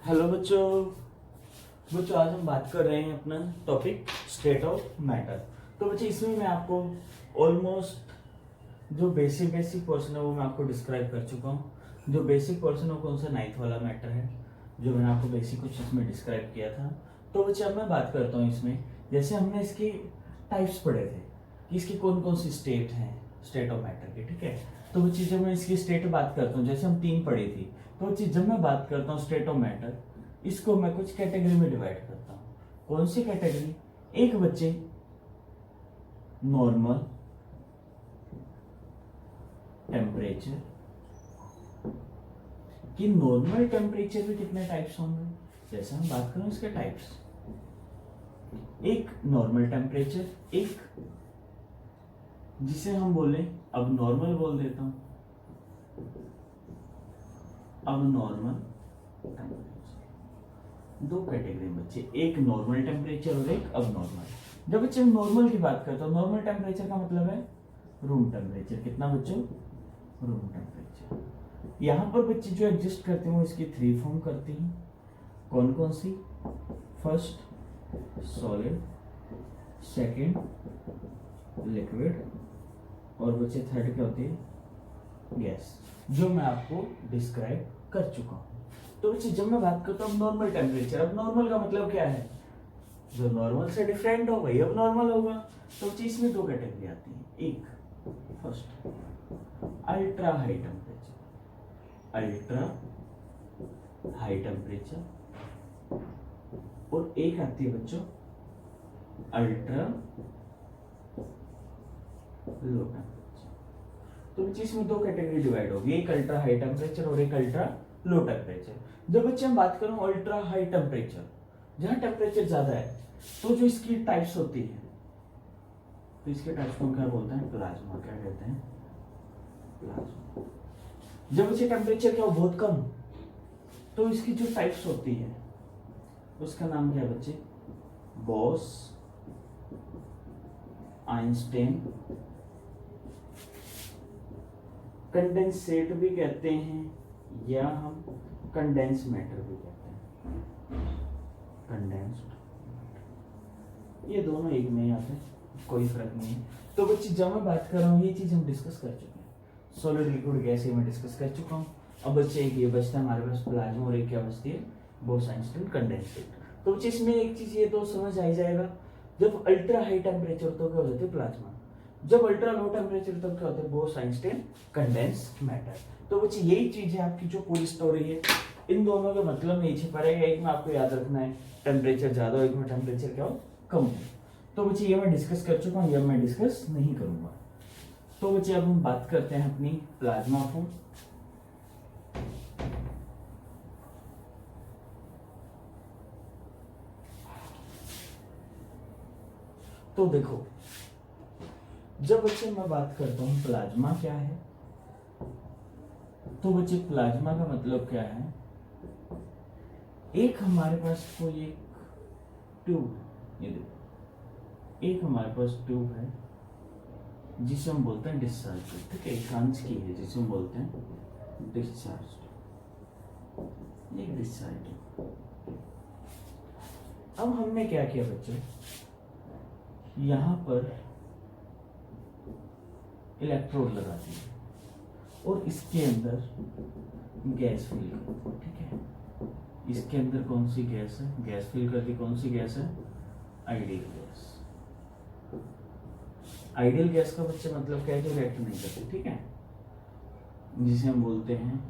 Hello बच्चों। आज हम बात कर रहे हैं अपना टॉपिक स्टेट ऑफ मैटर। तो बच्चे इसमें मैं आपको ऑलमोस्ट जो बेसिक पोर्शन है वो मैं आपको डिस्क्राइब कर चुका हूँ। जो बेसिक पोर्शन है वो कौन सा 9th वाला मैटर है जो मैंने आपको बेसिक कुछ इसमें डिस्क्राइब किया था। तो बच्चे अब मैं बात करता हूँ इसमें, जैसे हमने इसकी टाइप्स पढ़े थे कि इसकी कौन कौन सी स्टेट हैं स्टेट ऑफ मैटर की, ठीक है। तो बच्चे जब मैं इसकी स्टेट बात करता हूँ, जैसे हम 3 पढ़ी थी, तो बच्चे जब मैं बात करता हूँ स्टेट ऑफ मैटर, इसको मैं कुछ कैटेगरी में डिवाइड करता हूँ। कौन सी कैटेगरी? एक बच्चे नॉर्मल टेम्परेचर कि नॉर्मल टेम्परेचर में कितने टाइप्स होंगे, जैसे हम बात करें इसके टाइप्स। एक नॉर्मल टेम्परेचर, एक जिसे हम बोले अब नॉर्मल बोल देता हूं, अब नॉर्मल टेम्परेचर। दो कैटेगरी बच्चे, एक नॉर्मल टेम्परेचर और एक अब नॉर्मल। जब बच्चे नॉर्मल की बात करते हैं, नॉर्मल टेम्परेचर का मतलब है रूम टेम्परेचर। कितना बच्चों? Room temperature. यहां पर बच्चे जो एग्जिस्ट करते हैं वो इसकी 3 फॉर्म करती हैं। कौन कौन सी? फर्स्ट सॉलिड, सेकंड लिक्विड और बच्चे थर्ड क्या होती है? गैस, जो मैं आपको डिस्क्राइब कर चुका हूं। तो बच्चे जब मैं बात करता हूँ नॉर्मल टेम्परेचर, अब नॉर्मल का मतलब क्या है? जो नॉर्मल से डिफरेंट हो वही अब नॉर्मल होगा। तो बच्चे इसमें 2 कैटेगरी आती है। एक first ultra high temperature, ultra high temperature, और एक आती है बच्चों अल्ट्रा लो टेम्परेचर। तो बच्चे इसमें 2 कैटेगरी डिवाइड होगी, एक अल्ट्रा हाई टेम्परेचर और एक अल्ट्रा लो टेम्परेचर। जब बच्चे हम बात करें अल्ट्रा हाई टेम्परेचर, जहां टेम्परेचर ज्यादा है, तो जो इसकी टाइप्स होती है, तो इसके टाइप्स को क्या बोलते हैं? प्लाज्मा। क्या कहते हैं? प्लाज्मा। जब बच्चे टेम्परेचर क्या हो बहुत कम, तो इसकी जो टाइप्स होती है उसका नाम क्या है बच्चे? बॉस आइंस्टाइन कंडेंसेट भी कहते हैं, या हम कंडेंस मैटर भी कहते हैं। कंडेंस्ड, ये दोनों एक में ही आते हैं, कोई फर्क नहीं है। तो बच्चे जब मैं बात कर रहा हूँ ये चीज हम डिस्कस कर चुके हैं। सॉलिड लिक्विड गैस ये मैं डिस्कस कर चुका हूँ। अब बच्चे एक ये बचता है हमारे पास प्लाज्मा, और एक क्या बचती है? Bose Einstein condensate. तो बच्चे इसमें एक चीज ये तो समझ आ ही जाएगा, जब अल्ट्रा हाई टेम्परेचर तो क्या हो जाती है? प्लाज्मा। जब अल्ट्रा लो टेम्परेचर तक क्या होता है? Bose Einstein condense matter. तो बच्चे यही चीज है आपकी जो पूरी स्टोरी है। इन दोनों का मतलब नहीं छिपा रहेगा, एक में आपको याद रखना है टेम्परेचर ज्यादा हो, एक में टेम्परेचर क्या हो? कम हो। तो बच्चे ये मैं डिस्कस कर चुका हूँ, ये मैं डिस्कस नहीं करूंगा। तो बच्चे अब हम बात करते हैं अपनी प्लाज्मा फॉर्म। तो देखो, जब बच्चे मैं बात करता हूं प्लाज्मा क्या है, तो बच्चे प्लाज्मा का मतलब क्या है? एक हमारे पास कोई एक ट्यूब, ये देखो, एक हमारे पास ट्यूब है जिसे हम बोलते हैं डिस्चार्ज, ठीक है, कांच की है जिसे हम बोलते हैं डिस्चार्ज, ये डिस्चार्ज। अब हमने क्या किया बच्चों, यहां पर इलेक्ट्रोड लगा दिए और इसके अंदर गैस फिल कर दी, ठीक है। इसके अंदर कौन सी गैस है? गैस फिल कर दी। कौन सी गैस है? Ideal gas. आइडियल गैस का बच्चे मतलब क्या है? जो रिएक्ट नहीं करती, ठीक है, जिसे हम बोलते हैं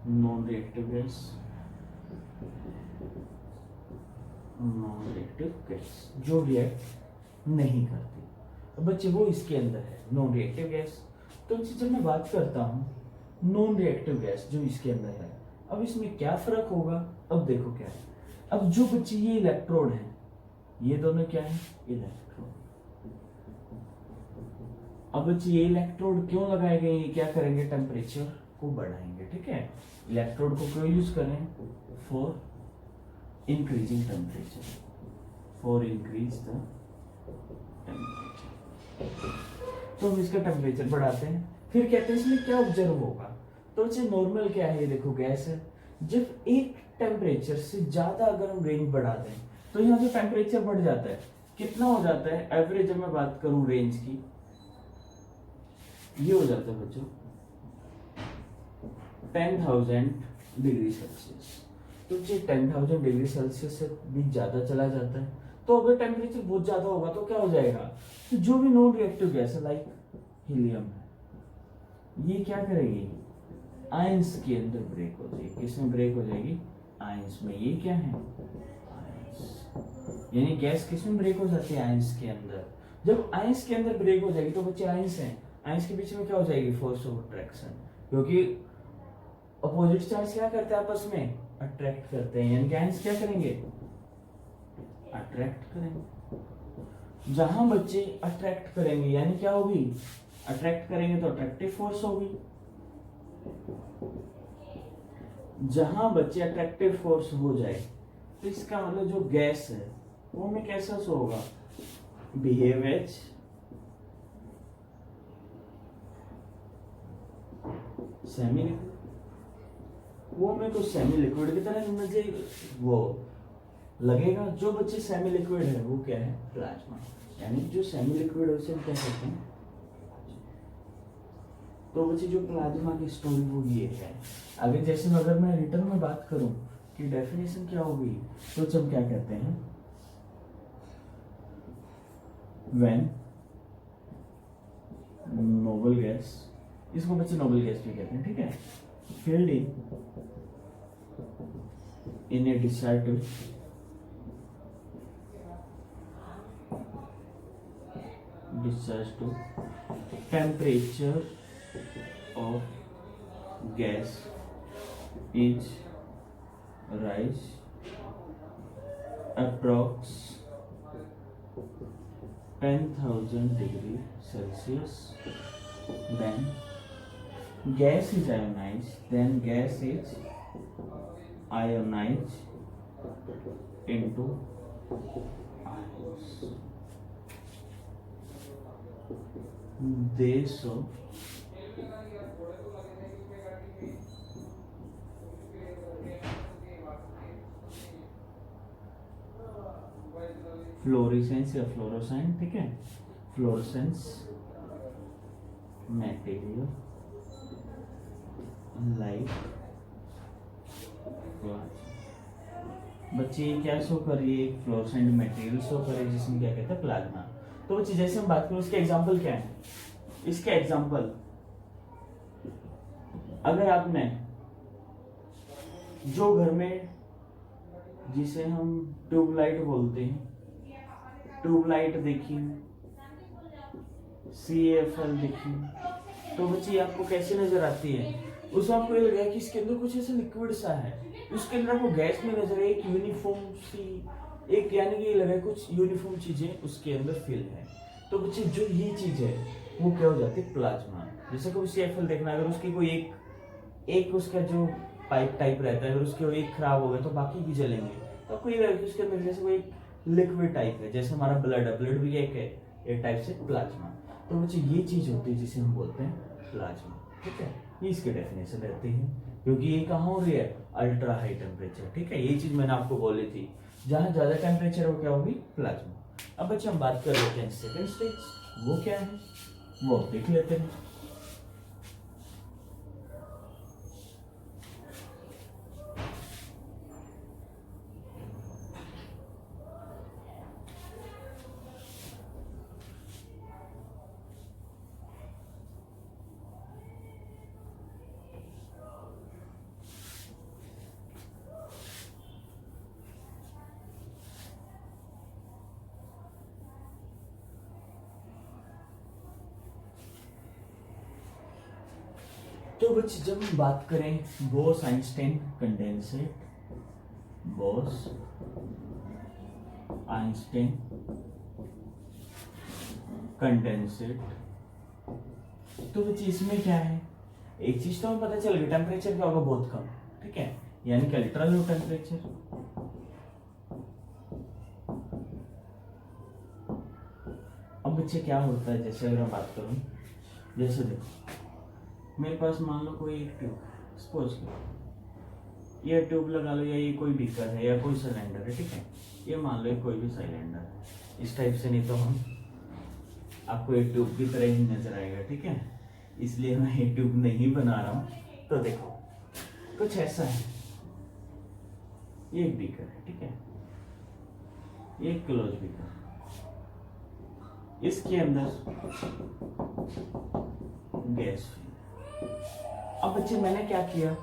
non reactive gas. Non reactive gas जो रिएक्ट नहीं करती, तो बच्चे वो इसके अंदर है नॉन रिएक्टिव गैस। तो जब मैं बात करता हूं नॉन रिएक्टिव गैस जो इसके अंदर है, अब इसमें क्या फर्क होगा? अब देखो क्या है, अब जो बच्चे ये इलेक्ट्रोड है, ये दोनों क्या है? इलेक्ट्रोड। अब बच्चे ये इलेक्ट्रोड क्यों लगाए गए? ये क्या करेंगे? टेम्परेचर को बढ़ाएंगे, ठीक है। इलेक्ट्रोड को क्यों यूज करें? For increasing temperature, for increase the temperature. तो हम इसका टेम्परेचर बढ़ाते हैं। फिर कहते हैं इसमें क्या ऑब्जर्व होगा? तो बच्चे नॉर्मल क्या है? ये देखो गैस है, जब एक टेम्परेचर से ज्यादा अगर हम रेंज बढ़ा दें तो यहाँ जो टेम्परेचर बढ़ जाता है कितना हो जाता है, एवरेज मैं बात करूं रेंज की, ये हो जाता है बच्चों 10,000 डिग्री सेल्सियस। तो ये 10,000 डिग्री सेल्सियस से भी ज्यादा चला जाता है। तो अगर टेम्परेचर बहुत ज्यादा होगा तो क्या हो जाएगा, तो जो भी नॉन रिएक्टिव गैस है लाइक हीलियम है, ये क्या करेगी, आयंस के अंदर ब्रेक हो जाएगी। किसमें ब्रेक हो जाएगी, आयंस में। ये क्या है, आयंस। यानी गैस किसमें ब्रेक हो जाती है, आयंस के अंदर। जब आयंस के अंदर ब्रेक हो जाएगी तो बच्चे आयंस हैं, आयंस के बीच में क्या हो जाएगी, फोर्स ऑफ अट्रैक्शन, क्योंकि अपोजिट चार्ज क्या करते हैं आपस में, अट्रैक्ट करते हैं। यानी आयंस क्या करेंगे, अट्रैक्ट करेंगे। जहां बच्चे अट्रैक्ट करेंगे यानी क्या होगी, अट्रैक्ट करेंगे तो अट्रैक्टिव फोर्स होगी। जहां बच्चे अट्रैक्टिव फोर्स हो जाए तो इसका मतलब जो गैस है वो में कैसा सो होगा, बिहेव एज सेमी लिक्विड, वो में कुछ सेमी लिक्विड की तरह मुझे वो लगेगा। जो बच्चे सेमी लिक्विड है वो क्या है, प्लाज्मा। यानी जो सेमी लिक्विड है उसे हम क्या कहते हैं। तो बच्चे जो प्लाज्मा की स्टोरी वो ये है। अगर जैसे अगर मैं रिटर्न में बात करूं कि डेफिनेशन क्या होगी, तो हम क्या कहते हैं, व्हेन नोबल गैस, इसको बच्चे नोबल गैस भी कहते हैं, ठीक है, filled in a desired discharge to temperature of gas is rise approx 10,000 degree Celsius, then gas is ionized, then gas is ionized into ions. They show fluorescence या fluorescent, ठीक है, फ्लोरेसेंस मटेरियल लाइक बच्चे क्या show कर रही है, fluorescent material show कर रही है जिसमें क्या कहते हैं, प्लाज्मा। तो बच्चे जैसे हम बात करें इसके एग्जांपल क्या है, इसके एग्जांपल अगर आपने जो घर में जिसे हम ट्यूबलाइट बोलते हैं, ट्यूबलाइट देखी, CFL देखी, तो बच्चे आपको कैसे नजर आती है, उसमें आपको ये लगा कि इसके अंदर कुछ ऐसा लिक्विड सा है, उसके अंदर आपको गैस में नजर है, एक यूनिफॉर्म सी, एक यानी कि लगा कुछ यूनिफॉर्म चीजें उसके अंदर फिल है। तो बच्चे जो ये चीज है वो क्या हो जाती है, प्लाज्मा। जैसे कोई CFL देखना, अगर उसकी कोई एक उसका जो पाइप टाइप रहता है, अगर उसके एक खराब हो गया तो बाकी भी जलेंगे। तो आपको ये लगा कि उसके अंदर जैसे कोई लिक्विड टाइप है, जैसे हमारा ब्लड है, ब्लड भी एक है, एक टाइप से प्लाज्मा। तो बच्चे ये चीज होती है जिसे हम बोलते हैं प्लाज्मा, ठीक है। ये इसके डेफिनेशन रहती है, क्योंकि ये कहाँ हो रही है, अल्ट्रा हाई टेम्परेचर, ठीक है। ये चीज मैंने आपको बोली थी, जहां ज्यादा टेम्परेचर हो क्या होगी, प्लाज्मा। अब बच्चे हम बात कर लेते हैं सेकंड स्टेज, वो क्या है वो देख लेते हैं। तो बच्चे जब हम बात करें Bose Einstein condensate, Bose Einstein condensate, तो बच्चे इसमें क्या है, एक चीज तो हमें पता चल गई, टेम्परेचर क्या होगा, बहुत कम, ठीक है, यानी कि अल्ट्रा लो टेम्परेचर। अब बच्चे क्या होता है, जैसे अगर मैं बात करूं, जैसे देखो मेरे पास मान लो कोई एक ट्यूब, सपोज ये ट्यूब लगा लो, या ये कोई बीकर है या कोई सिलेंडर है, ठीक है, ये मान लो ये कोई भी सिलेंडर है इस टाइप से, नहीं तो हम आपको एक ट्यूब की तरह ही नजर आएगा, ठीक है, इसलिए मैं ये ट्यूब नहीं बना रहा हूँ। तो देखो कुछ ऐसा है, ये एक बीकर है, ठीक है, ये एक क्लोज बीकर, इसके अंदर गैस। अब बच्चे मैंने क्या किया,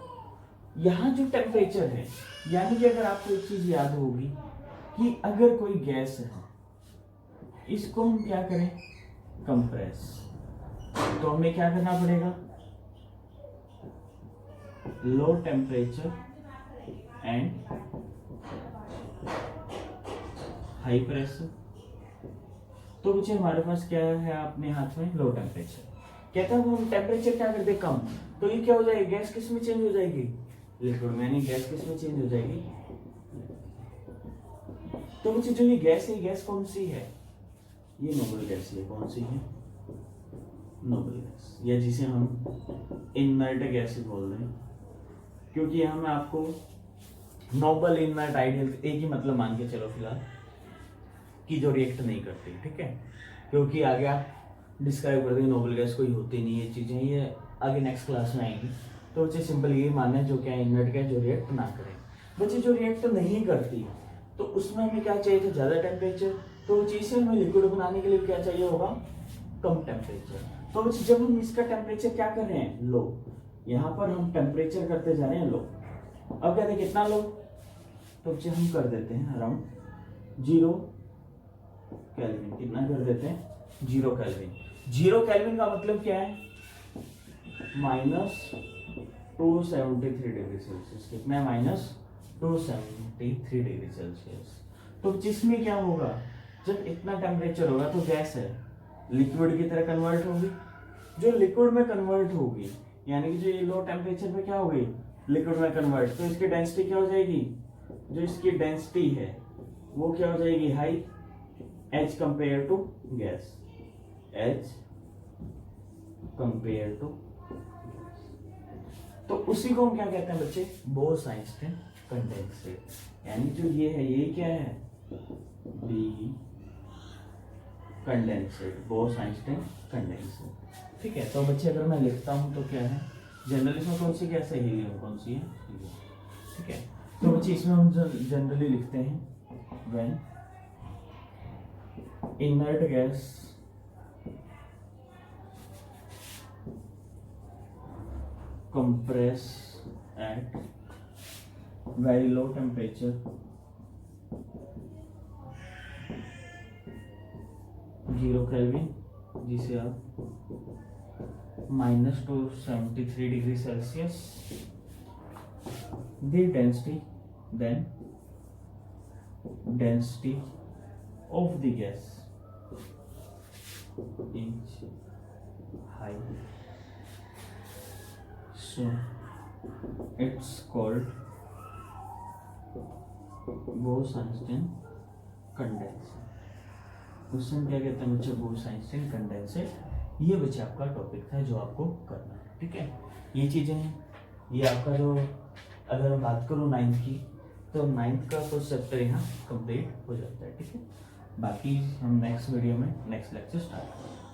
यहाँ जो टेम्परेचर है, यानी कि अगर आपको एक चीज याद होगी कि अगर कोई गैस है इसको हम क्या करें, कंप्रेस, तो हमें क्या करना पड़ेगा, low temperature and high pressure. तो बच्चे हमारे पास क्या है अपने हाथ में, लो टेम्परेचर, कहता है हम टेम्परेचर क्या कर दे कम, तो ये क्या हो जाएगी, गैस किस में चेंज हो जाएगी, लिक्विड में, यानी गैस किस में चेंज हो जाएगी। तो बच्चे जो ये गैस है, गैस कौन सी है, ये नोबल गैस है, कौन सी है, नोबल गैस, या जिसे हम इनर्ट गैस बोल रहे हैं, क्योंकि यहाँ मैं आपको नोबल, इनर्ट, आइडियल एक ही मतलब मान के चलो फिलहाल, कि जो रिएक्ट नहीं करती, ठीक है, क्योंकि आगे आप डिस्क्राइब कर देंगे नोबल गैस कोई होती नहीं, ये चीजें ये आगे नेक्स्ट क्लास में आएंगी। तो बच्चे सिंपल ये मानना है जो क्या इनर्ट गैस जो रिएक्ट ना करे। बच्चे जो रिएक्ट नहीं करती तो उसमें हमें क्या चाहिए था, ज्यादा टेम्परेचर, तो चीजें हमें लिक्विड बनाने के लिए क्या चाहिए होगा, कम टेम्परेचर। तो बच्चे जब हम इसका टेम्परेचर क्या कर रहे हैं, लो, यहाँ पर हम टेम्परेचर करते जा रहे हैं लो, अब कहते हैं कितना लो, तो बच्चे हम कर देते हैं अराउंड 0 केल्विन, कितना कर देते हैं, 0 केल्विन। 0 केल्विन का मतलब क्या है, -273 डिग्री सेल्सियस, कितना है, -273 डिग्री सेल्सियस। तो जिसमें क्या होगा, जब इतना टेम्परेचर होगा तो गैस है लिक्विड की तरह कन्वर्ट होगी, जो लिक्विड में कन्वर्ट होगी, यानी कि जो ये लो टेम्परेचर पे क्या होगी, लिक्विड में कन्वर्ट, तो इसकी डेंसिटी क्या हो जाएगी, जो इसकी डेंसिटी है वो क्या हो जाएगी, high, H compare to gas, H compare to, तो उसी को हम क्या कहते हैं बच्चे, बोस-आइंस्टाइन कंडेंसेट, यानी जो ये है ये क्या है, बी कंडेंसेट, बोस-आइंस्टाइन कंडेंसेट, ठीक है। तो बच्चे अगर मैं लिखता हूं तो क्या है, जनरली इसमें कौन सी गैस है, हीलियम, कौन सी है, हीलियम, ठीक है। तो बच्चे इसमें हम जनरली लिखते हैं when inert gas compress at very low temperature, 0 kelvin, जिसे आप -273 degree Celsius, the density of the gas is high, so it's called Bose Einstein condensate. उससे हम क्या कहते हैं बच्चे, बोस-आइंस्टाइन कंडेंसेट। ये बच्चे आपका टॉपिक था जो आपको करना है, ठीक है। ये चीजें हैं, ये आपका जो, अगर मैं बात करूँ 9th की, तो 9th का कुछ चैप्टर यहाँ कंप्लीट हो जाता है, ठीक है। बाकी हम नेक्स्ट वीडियो में नेक्स्ट लेक्चर स्टार्ट करेंगे।